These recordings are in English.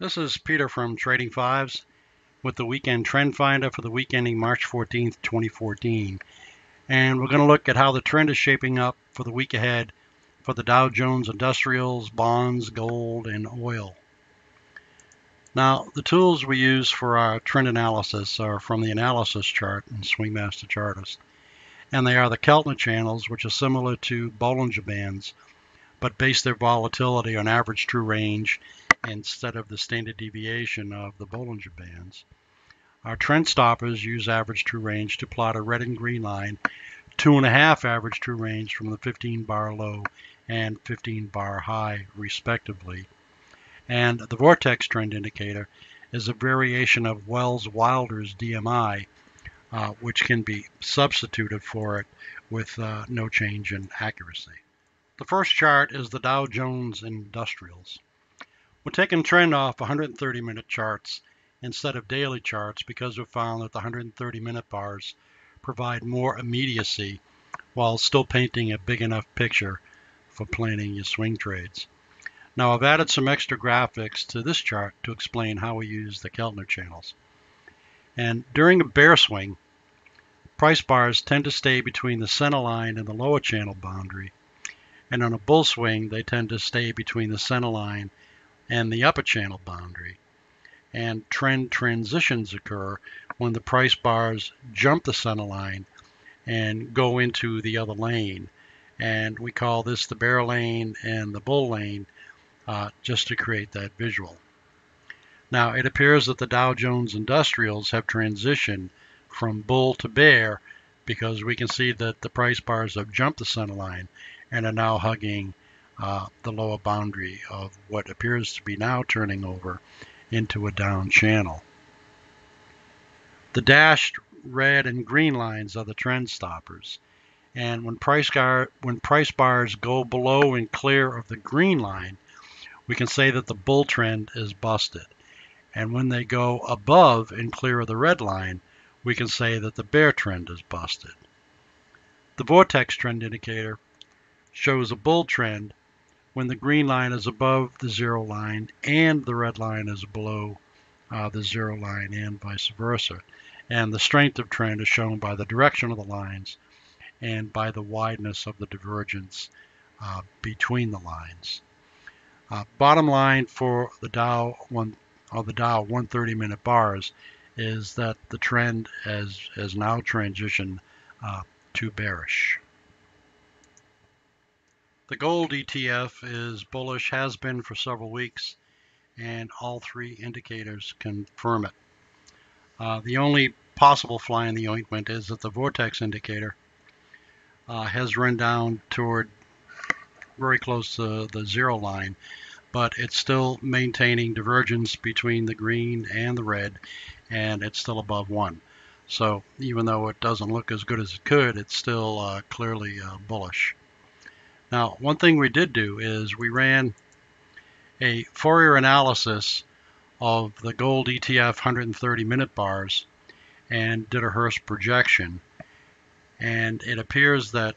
This is Peter from Trading Fives with the Weekend Trend Finder for the week ending March 14th, 2014. And we're going to look at how the trend is shaping up for the week ahead for the Dow Jones Industrials, bonds, gold, and oil. Now, the tools we use for our trend analysis are from the analysis chart in Swing Master Chartist. And they are the Keltner channels, which are similar to Bollinger Bands, but base their volatility on average true range instead of the standard deviation of the Bollinger Bands. Our trend stoppers use average true range to plot a red and green line, 2.5 average true range from the 15-bar low and 15-bar high, respectively. And the vortex trend indicator is a variation of Wells-Wilder's DMI, which can be substituted for it with no change in accuracy. The first chart is the Dow Jones Industrials. We're taking trend off 130-minute charts instead of daily charts because we've found that the 130-minute bars provide more immediacy while still painting a big enough picture for planning your swing trades. Now I've added some extra graphics to this chart to explain how we use the Keltner channels. And during a bear swing, price bars tend to stay between the center line and the lower channel boundary. And on a bull swing, they tend to stay between the center line and the upper channel boundary. And trend transitions occur when the price bars jump the center line and go into the other lane. And we call this the bear lane and the bull lane just to create that visual. Now it appears that the Dow Jones Industrials have transitioned from bull to bear because we can see that the price bars have jumped the center line and are now hugging the lower boundary of what appears to be now turning over into a down channel. The dashed red and green lines are the trend stoppers. And when price bars go below and clear of the green line, we can say that the bull trend is busted. And when they go above and clear of the red line, we can say that the bear trend is busted. The vortex trend indicator shows a bull trend when the green line is above the zero line and the red line is below the zero line and vice versa. And the strength of trend is shown by the direction of the lines and by the wideness of the divergence between the lines. Bottom line for the Dow 130-minute bars is that the trend has now transitioned to bearish. The gold ETF is bullish, has been for several weeks, and all three indicators confirm it. The only possible fly in the ointment is that the vortex indicator has run down toward very close to the zero line, but it's still maintaining divergence between the green and the red, and it's still above 1. So even though it doesn't look as good as it could, it's still clearly bullish. Now, one thing we did do is we ran a Fourier analysis of the gold ETF 130-minute bars and did a Hurst projection. And it appears that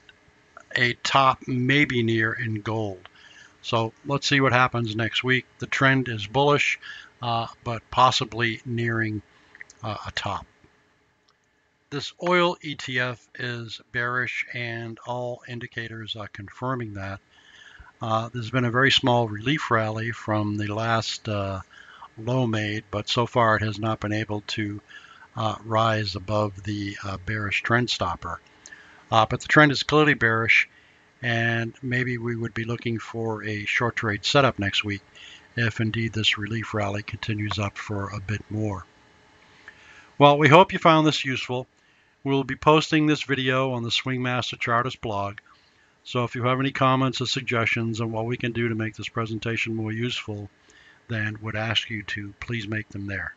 a top may be near in gold. So let's see what happens next week. The trend is bullish, but possibly nearing a top. This oil ETF is bearish, and all indicators are confirming that. There's been a very small relief rally from the last low made, but so far it has not been able to rise above the bearish trend stopper. But the trend is clearly bearish, and maybe we would be looking for a short trade setup next week if indeed this relief rally continues up for a bit more. Well, we hope you found this useful. We'll be posting this video on the Swing Master Chartist blog, so if you have any comments or suggestions on what we can do to make this presentation more useful, then would ask you to please make them there.